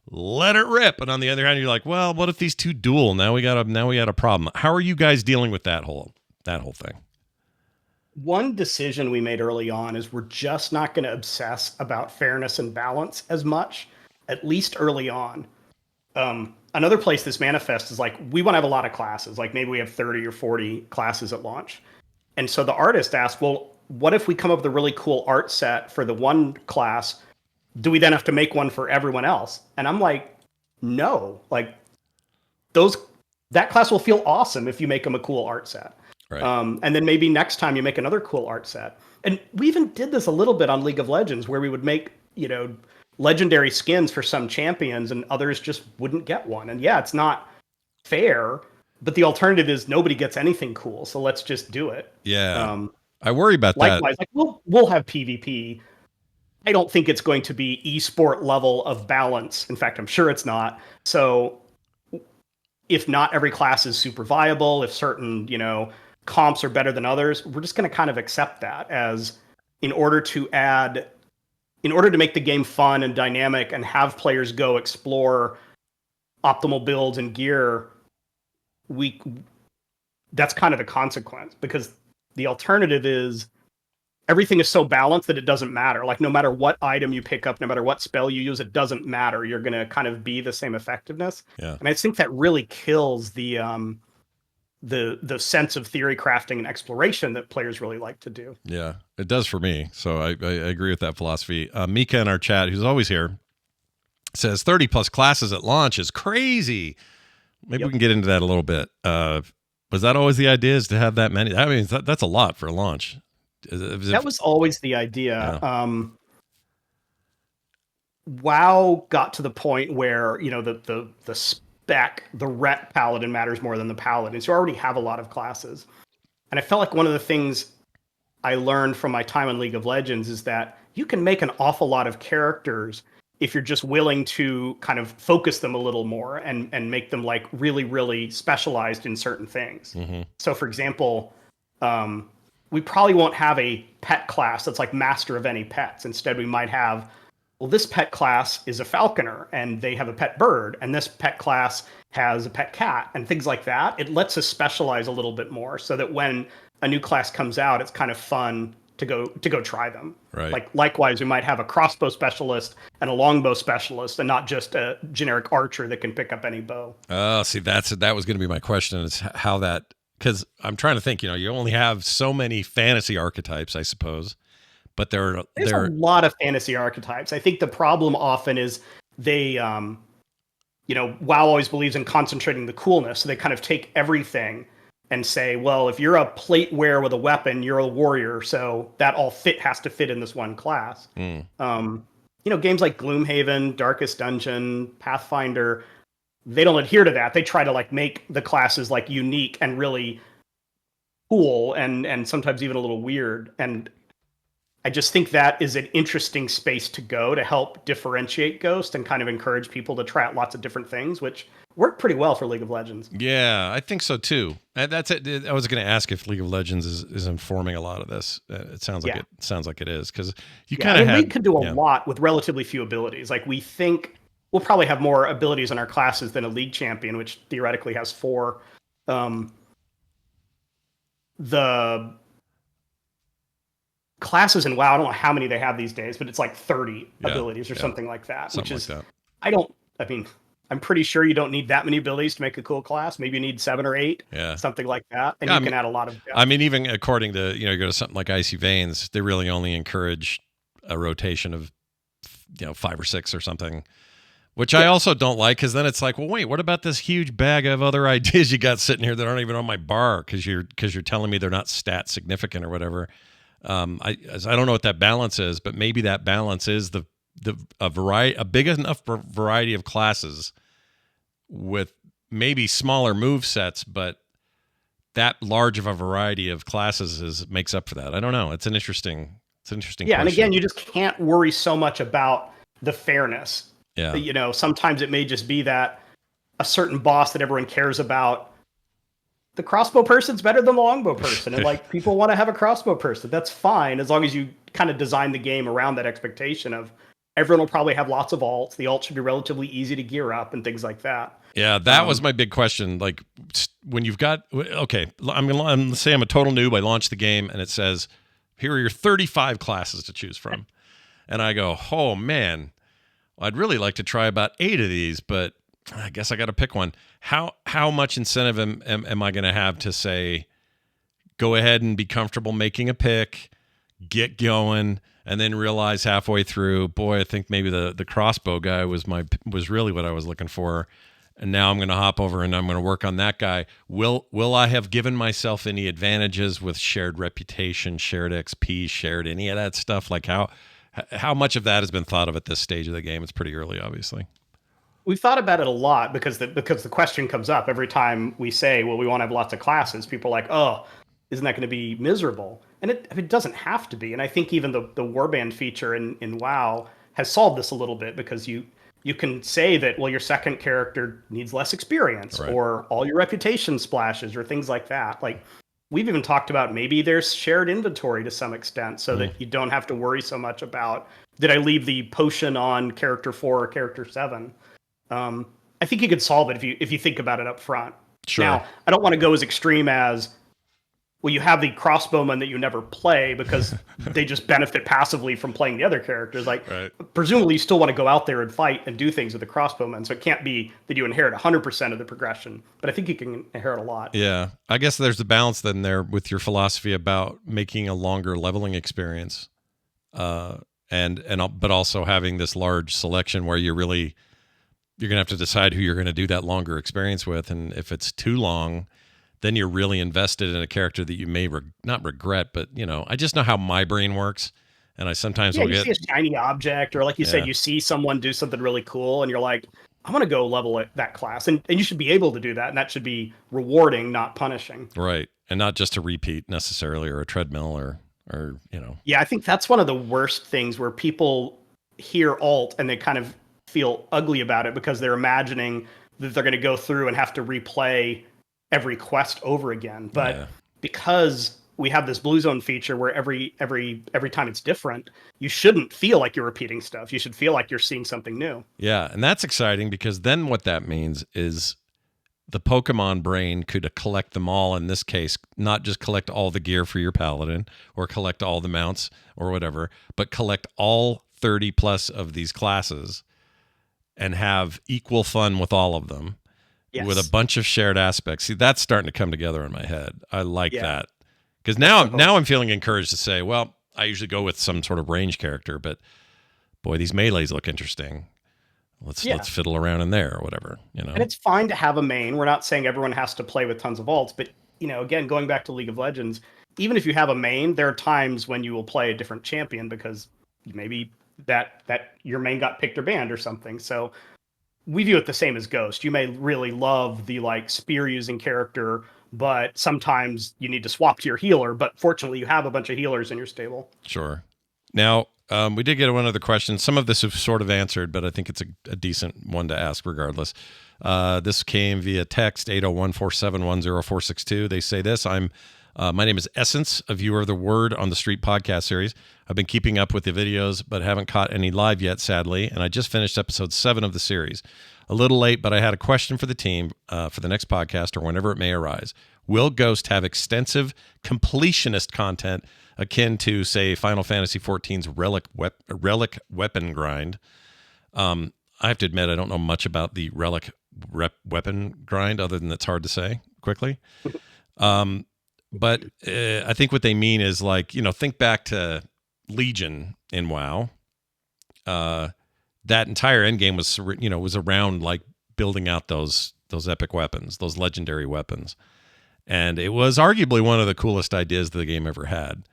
let it rip, and on the other hand you're like, well, what if these two duel? Now we got a problem. How are you guys dealing with that whole thing? One decision we made early on is we're just not going to obsess about fairness and balance as much, at least early on. another place this manifests is like we want to have a lot of classes. Like maybe we have 30 or 40 classes at launch. And so the artist asked, well, what if we come up with a really cool art set for the one class? Do we then have to make one for everyone else? And I'm like, no, like that class will feel awesome if you make them a cool art set. Right. And then maybe next time you make another cool art set. And we even did this a little bit on League of Legends where we would make, legendary skins for some champions and others just wouldn't get one. And yeah, it's not fair, but the alternative is nobody gets anything cool. So let's just do it. Yeah. I worry about likewise, that. Like we'll have PvP. I don't think it's going to be esport level of balance. In fact, I'm sure it's not. So if not every class is super viable, if certain, comps are better than others, we're just going to kind of accept that as in order to make the game fun and dynamic and have players go explore optimal builds and gear, that's kind of the consequence, because the alternative is everything is so balanced that it doesn't matter. Like no matter what item you pick up, no matter what spell you use, it doesn't matter. You're going to kind of be the same effectiveness. Yeah. And I think that really kills the sense of theory crafting and exploration that players really like to do. Yeah, it does for me. So I agree with that philosophy. Mika in our chat, who's always here, says 30 plus classes at launch is crazy. Maybe we can get into that a little bit. Was that always the idea, is to have that many? I mean, that's a lot for a launch. That was always the idea. Yeah. WoW got to the point where, the spec, the ret paladin matters more than the paladin. So you already have a lot of classes. And I felt like one of the things I learned from my time in League of Legends is that you can make an awful lot of characters if you're just willing to kind of focus them a little more and make them like really, really specialized in certain things. Mm-hmm. So for example, we probably won't have a pet class that's like master of any pets. Instead, we might have, well, this pet class is a falconer and they have a pet bird, and this pet class has a pet cat, and things like that. It lets us specialize a little bit more so that when a new class comes out, it's kind of fun to go try them. Right. Like likewise, we might have a crossbow specialist and a longbow specialist, and not just a generic archer that can pick up any bow. Oh, see, that was going to be my question, is how that, because I'm trying to think, you only have so many fantasy archetypes, I suppose, but there's a lot of fantasy archetypes. I think the problem often is they, WoW always believes in concentrating the coolness. So they kind of take everything and say, well, if you're a plate wearer with a weapon, you're a warrior. So that all has to fit in this one class. Games like Gloomhaven, Darkest Dungeon, Pathfinder, they don't adhere to that. They try to like make the classes like unique and really cool and sometimes even a little weird. And I just think that is an interesting space to go to help differentiate Ghost and kind of encourage people to try out lots of different things, which work pretty well for League of Legends. Yeah, I think so too. That's it. I was going to ask if League of Legends is informing a lot of this. It sounds like it is, because you kind of League can do a lot with relatively few abilities. Like we think we'll probably have more abilities in our classes than a League champion, which theoretically has 4. The classes in WoW, I don't know how many they have these days, but it's like 30 abilities or something like that. I'm pretty sure you don't need that many abilities to make a cool class. Maybe you need 7 or 8, something like that. And you can add a lot of depth. I mean, even according to, you go to something like Icy Veins, they really only encourage a rotation of, 5 or 6 or something, which I also don't like, because then it's like, well, wait, what about this huge bag of other ideas you got sitting here that aren't even on my bar because you're telling me they're not stat significant or whatever. I don't know what that balance is, but maybe that balance is a big enough variety of classes with maybe smaller move sets, but that large of a variety of classes makes up for that. I don't know. It's an interesting question. And again, you just can't worry so much about the fairness. Yeah. Sometimes it may just be that a certain boss that everyone cares about, the crossbow person's better than the longbow person. And like people want to have a crossbow person. That's fine, as long as you kind of design the game around that expectation of everyone will probably have lots of alts. The alt should be relatively easy to gear up and things like that. Yeah, that was my big question. Like when you've got, okay, let's say I'm a total noob. I launch the game and it says, here are your 35 classes to choose from. And I go, oh man, I'd really like to try about 8 of these, but I guess I got to pick one. How much incentive am I going to have to say, go ahead and be comfortable making a pick, get going, and then realize halfway through, boy, I think maybe the crossbow guy was really what I was looking for. And now I'm going to hop over and I'm going to work on that guy. Will I have given myself any advantages with shared reputation, shared XP, shared any of that stuff? Like how much of that has been thought of at this stage of the game? It's pretty early, obviously. We've thought about it a lot because the question comes up every time we say, well, we want to have lots of classes. People are like, oh, isn't that going to be miserable? And it doesn't have to be. And I think even the warband feature in WoW has solved this a little bit because you can say that, well, your second character needs less experience, Right. or all your reputation splashes, or things like that. Like, we've even talked about maybe there's shared inventory to some extent so that you don't have to worry so much about, did I leave the potion on character 4 or character 7? I think you could solve it if you think about it up front. Sure. Now, I don't want to go as extreme as, well, you have the crossbowmen that you never play because they just benefit passively from playing the other characters. Like, Right. presumably you still want to go out there and fight and do things with the crossbowmen. So it can't be that you inherit 100% of the progression, but I think you can inherit a lot. Yeah. I guess there's a balance then there with your philosophy about making a longer leveling experience. But also having this large selection where you're going to have to decide who you're going to do that longer experience with. And if it's too long, then you're really invested in a character that you may not regret, but I just know how my brain works. And I sometimes will see a shiny object, or like you said, you see someone do something really cool and you're like, I want to go level that class. And you should be able to do that. And that should be rewarding, not punishing. Right. And not just a repeat necessarily, or a treadmill or. Yeah, I think that's one of the worst things where people hear alt and they kind of feel ugly about it because they're imagining that they're going to go through and have to replay every quest over again. But because we have this blue zone feature where every time it's different, you shouldn't feel like you're repeating stuff. You should feel like you're seeing something new. Yeah, and that's exciting because then what that means is the Pokemon brain could collect them all. In this case, not just collect all the gear for your paladin or collect all the mounts or whatever, but collect all 30 plus of these classes and have equal fun with all of them. Yes. With a bunch of shared aspects. See, that's starting to come together in my head. I like that. Because now I'm feeling encouraged to say, well, I usually go with some sort of range character, but boy, these melees look interesting. Let's fiddle around in there or whatever, And it's fine to have a main. We're not saying everyone has to play with tons of alts, but again, going back to League of Legends, even if you have a main, there are times when you will play a different champion because maybe that your main got picked or banned or something. So we view it the same as Ghost. You may really love the spear using character, but sometimes you need to swap to your healer. But fortunately, you have a bunch of healers in your stable. Sure. Now, we did get one other question. Some of this is sort of answered, but I think it's a decent one to ask regardless. This came via text 801-471-0462. They say this: my name is Essence, a viewer of the Word on the Street podcast series. I've been keeping up with the videos, but haven't caught any live yet, sadly. And I just finished episode 7 of the series. A little late, but I had a question for the team for the next podcast or whenever it may arise. Will Ghost have extensive completionist content akin to, say, Final Fantasy XIV's relic weapon grind? I have to admit, I don't know much about the relic weapon grind other than it's hard to say quickly. But I think what they mean is think back to Legion in WoW. That entire endgame was around building out those epic weapons, those legendary weapons. And it was arguably one of the coolest ideas the game ever had.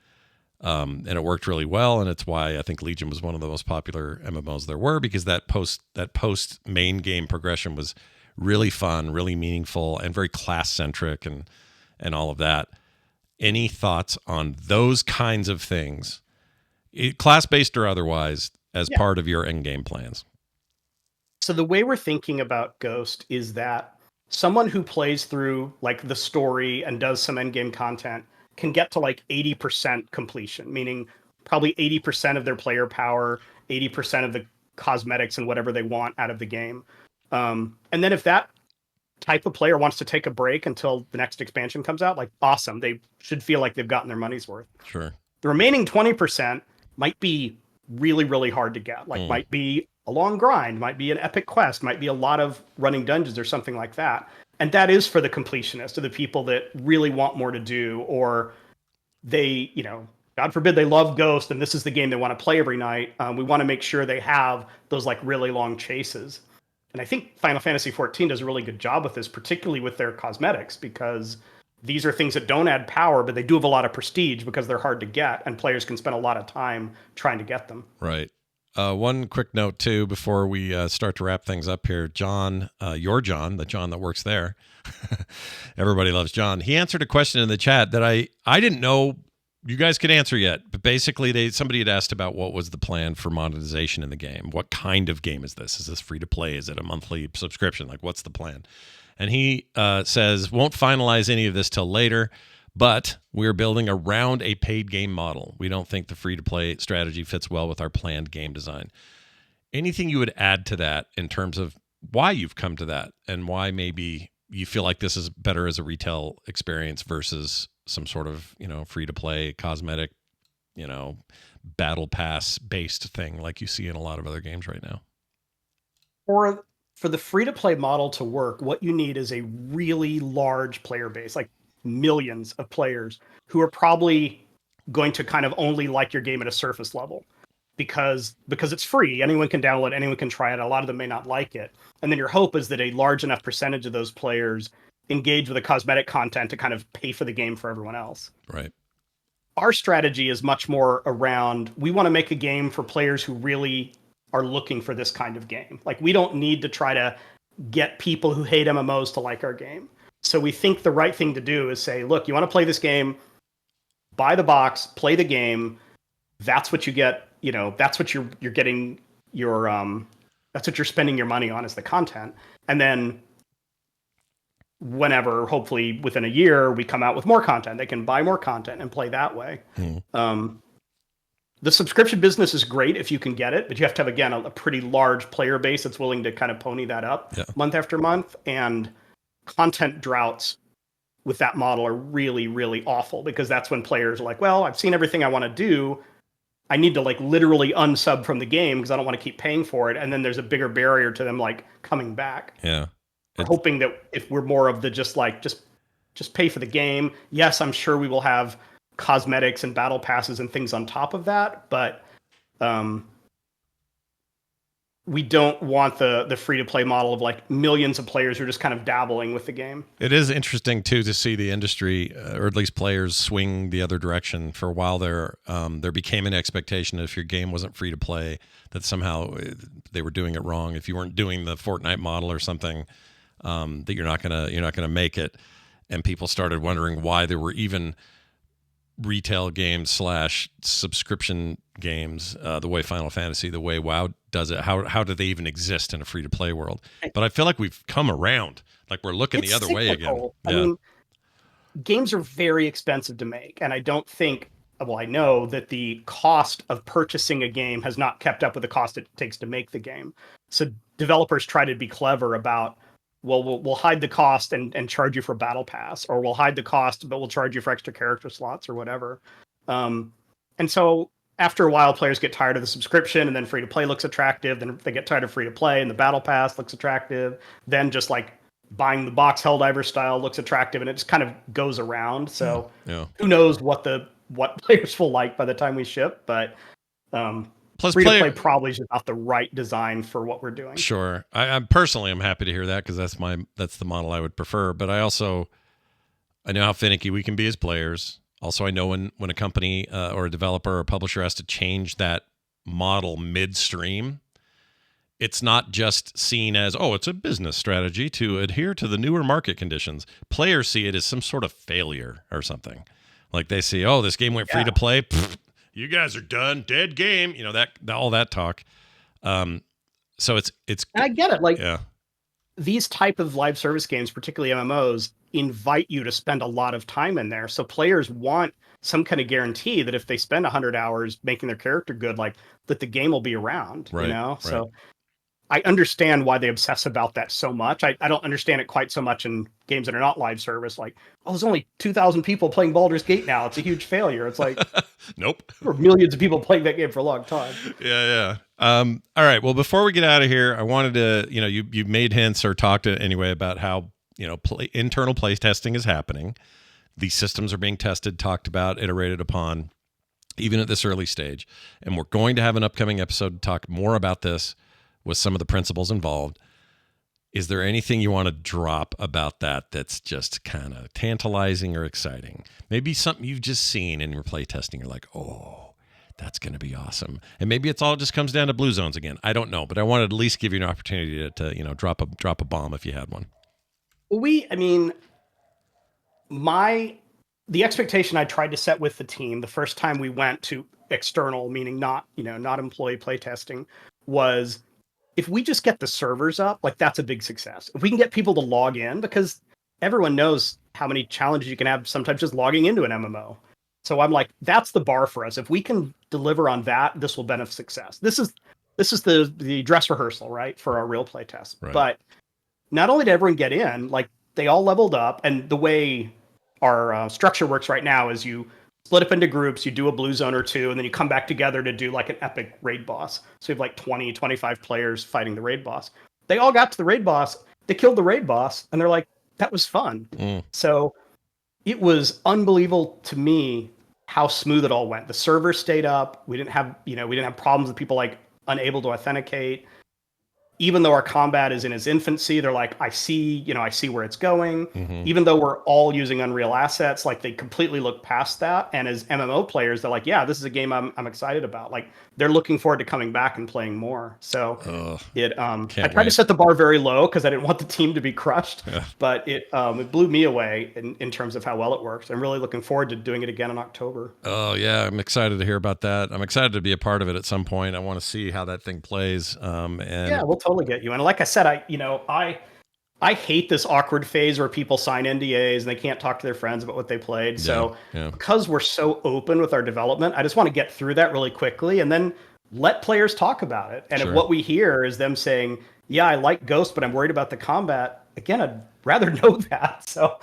And it worked really well, and it's why I think Legion was one of the most popular MMOs there were, because that post main game progression was really fun, really meaningful, and very class centric and all of that. Any thoughts on those kinds of things, class based or otherwise, as part of your end game plans? So the way we're thinking about Ghost is that someone who plays through the story and does some end game content can get to 80% completion, meaning probably 80% of their player power, 80% of the cosmetics and whatever they want out of the game. And then if that type of player wants to take a break until the next expansion comes out, awesome. They should feel like they've gotten their money's worth. Sure. The remaining 20% might be really, really hard to get. Might be a long grind, might be an epic quest, might be a lot of running dungeons or something like that. And that is for the completionist, or the people that really want more to do, or they, God forbid they love Ghost and this is the game they want to play every night. We want to make sure they have those like really long chases. And I think Final Fantasy XIV does a really good job with this, particularly with their cosmetics, because these are things that don't add power, but they do have a lot of prestige because they're hard to get, and players can spend a lot of time trying to get them. Right. One quick note, too, before we start to wrap things up here. John, your John, the John that works there. Everybody loves John. He answered a question in the chat that I didn't know you guys could answer yet. But basically, somebody had asked about what was the plan for monetization in the game. What kind of game is this? Is this free to play? Is it a monthly subscription? Like, what's the plan? And he says, won't finalize any of this till later, but we're building around a paid game model. We don't think the free-to-play strategy fits well with our planned game design. Anything you would add to that in terms of why you've come to that and why maybe you feel like this is better as a retail experience versus some sort of, free-to-play cosmetic, battle pass-based thing like you see in a lot of other games right now? For the free-to-play model to work, what you need is a really large player base, like millions of players who are probably going to kind of only like your game at a surface level because it's free. Anyone can download, anyone can try it. A lot of them may not like it. And then your hope is that a large enough percentage of those players engage with the cosmetic content to kind of pay for the game for everyone else. Right. Our strategy is much more around, we want to make a game for players who really are looking for this kind of game. Like, we don't need to try to get people who hate MMOs to like our game. So we think the right thing to do is say, look, you want to play this game, buy the box, play the game. That's what you get. That's what you're getting that's what you're spending your money on, is the content. And then whenever, hopefully within a year, we come out with more content, they can buy more content and play that way. The subscription business is great if you can get it, but you have to have, again, a pretty large player base that's willing to kind of pony that up month after month. And content droughts with that model are really, really awful, because that's when players are like, well, I've seen everything I want to do. I need to like literally unsub from the game because I don't want to keep paying for it. And then there's a bigger barrier to them like coming back. Yeah. We're hoping that if we're more of the just pay for the game. Yes, I'm sure we will have cosmetics and battle passes and things on top of that, but we don't want the free-to-play model of like millions of players who are just kind of dabbling with the game. It is interesting too to see the industry, or at least players, swing the other direction. For a while there became an expectation that if your game wasn't free to play, that somehow they were doing it wrong. If you weren't doing the Fortnite model or something, that you're not gonna make it. And people started wondering why there were even retail games / subscription games, the way Final Fantasy, the way WoW does it. How do they even exist in a free to play world? But I feel like we've come around. Like, we're looking the other way again. I mean, games are very expensive to make, and I don't think, well, I know that the cost of purchasing a game has not kept up with the cost it takes to make the game. So developers try to be clever about, well, we'll hide the cost and charge you for battle pass, or we'll hide the cost but we'll charge you for extra character slots or whatever. And so after a while, players get tired of the subscription, and then free to play looks attractive. Then they get tired of free to play, and the battle pass looks attractive. Then just like buying the box Helldiver style looks attractive, and it just kind of goes around. So who knows what players will like by the time we ship, but plus free to play probably is not the right design for what we're doing. Sure, I'm personally, I'm happy to hear that, because that's the model I would prefer. But I know how finicky we can be as players. Also, I know when a company or a developer or a publisher has to change that model midstream, it's not just seen as, oh, it's a business strategy to adhere to the newer market conditions. Players see it as some sort of failure or something. Like, they see, oh, this game went free to play. Pfft, you guys are done, dead game. All that talk. So it's. And I get it. Like, these type of live service games, particularly MMOs, invite you to spend a lot of time in there. So players want some kind of guarantee that if they spend 100 hours making their character good, like, that the game will be around, Right. So I understand why they obsess about that so much. I don't understand it quite so much in games that are not live service. Like, oh, there's only 2,000 people playing Baldur's Gate now. It's a huge failure. It's like, nope. There were millions of people playing that game for a long time. Yeah. All right. Well, before we get out of here, I wanted to, you made hints or talked anyway about how, internal play testing is happening. These systems are being tested, talked about, iterated upon, even at this early stage. And we're going to have an upcoming episode to talk more about this with some of the principles involved. Is there anything you want to drop about that that's just kind of tantalizing or exciting? Maybe something you've just seen in your play testing. You're like, oh, that's going to be awesome. And maybe it's all just comes down to blue zones again. I don't know, but I wanted to at least give you an opportunity to drop a bomb if you had one. The expectation I tried to set with the team the first time we went to external, meaning not employee play testing, was if we just get the servers up, like that's a big success. If we can get people to log in, because everyone knows how many challenges you can have sometimes just logging into an MMO. So I'm like, that's the bar for us. If we can deliver on that, this will benefit success. This is the dress rehearsal, right, for our real play test. Right. But not only did everyone get in, like they all leveled up, and the way our structure works right now is you split up into groups, you do a blue zone or two, and then you come back together to do like an epic raid boss. So you have like 20, 25 players fighting the raid boss. They all got to the raid boss, they killed the raid boss, and they're like, that was fun. So it was unbelievable to me how smooth it all went. The server stayed up. We didn't have problems with people like unable to authenticate. Even though our combat is in its infancy, they're like, I see where it's going. Mm-hmm. Even though we're all using Unreal assets, like they completely look past that. And as MMO players, they're like, yeah, this is a game I'm excited about. Like they're looking forward to coming back and playing more. So I tried to set the bar very low because I didn't want the team to be crushed. Yeah. But it blew me away in terms of how well it works. I'm really looking forward to doing it again in October. Oh yeah, I'm excited to hear about that. I'm excited to be a part of it at some point. I want to see how that thing plays. And yeah, we'll totally get you. And like I said, I hate this awkward phase where people sign NDAs and they can't talk to their friends about what they played. So because we're so open with our development, I just want to get through that really quickly and then let players talk about it. And if what we hear is them saying, yeah, I like Ghost, but I'm worried about the combat, again, I'd rather know that. So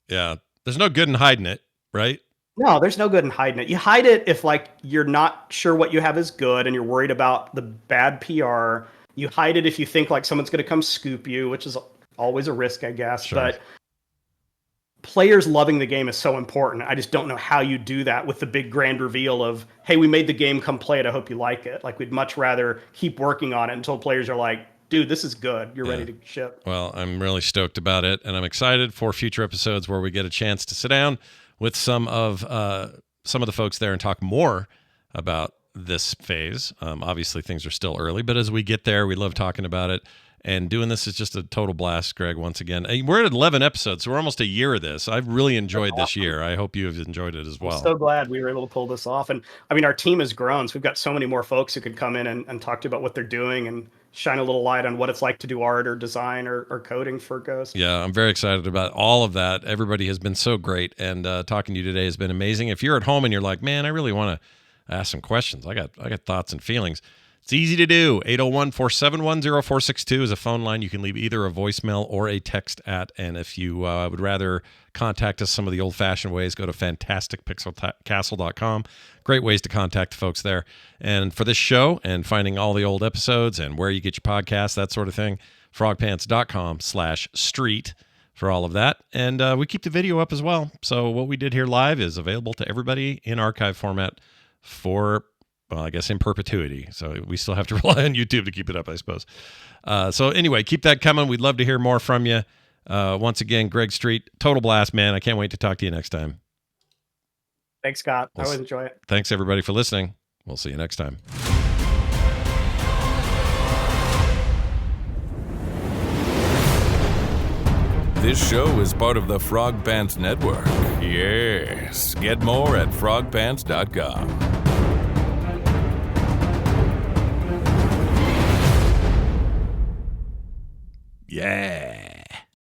yeah, there's no good in hiding it, right? No, there's no good in hiding it. You hide it if like you're not sure what you have is good and you're worried about the bad PR. You hide it if you think like someone's going to come scoop you, which is always a risk, I guess. Sure. But players loving the game is so important. I just don't know how you do that with the big grand reveal of, hey, we made the game, come play it. I hope you like it. Like we'd much rather keep working on it until players are like, dude, this is good. You're ready to ship. Well, I'm really stoked about it. And I'm excited for future episodes where we get a chance to sit down with some of the folks there and talk more about this phase. Obviously things are still early, but as we get there, we love talking about it, and doing this is just a total blast. Greg, once again, we're at 11 episodes, so we're almost a year of this. I've really enjoyed this year. I hope you have enjoyed it as well. I'm so glad we were able to pull this off. And I mean, our team has grown, so we've got so many more folks who could come in and talk to you about what they're doing and shine a little light on what it's like to do art or design or coding for Ghost. Yeah, I'm very excited about all of that. Everybody has been so great, and talking to you today has been amazing. If you're at home and you're like, man, I really want to ask some questions, I got thoughts and feelings, it's easy to do. 801-471-0462 is a phone line. You can leave either a voicemail or a text at. And if you would rather contact us some of the old-fashioned ways, go to fantasticpixelcastle.com. Great ways to contact the folks there. And for this show and finding all the old episodes and where you get your podcasts, that sort of thing, frogpants.com/street for all of that. And we keep the video up as well. So what we did here live is available to everybody in archive format for, well, I guess in perpetuity. So we still have to rely on YouTube to keep it up, I suppose. So anyway, keep that coming. We'd love to hear more from you. Once again, Greg Street, total blast, man. I can't wait to talk to you next time. Thanks, Scott. I always enjoy it. Thanks, everybody, for listening. We'll see you next time. This show is part of the Frog Pants Network. Yes. Get more at frogpants.com. Yeah.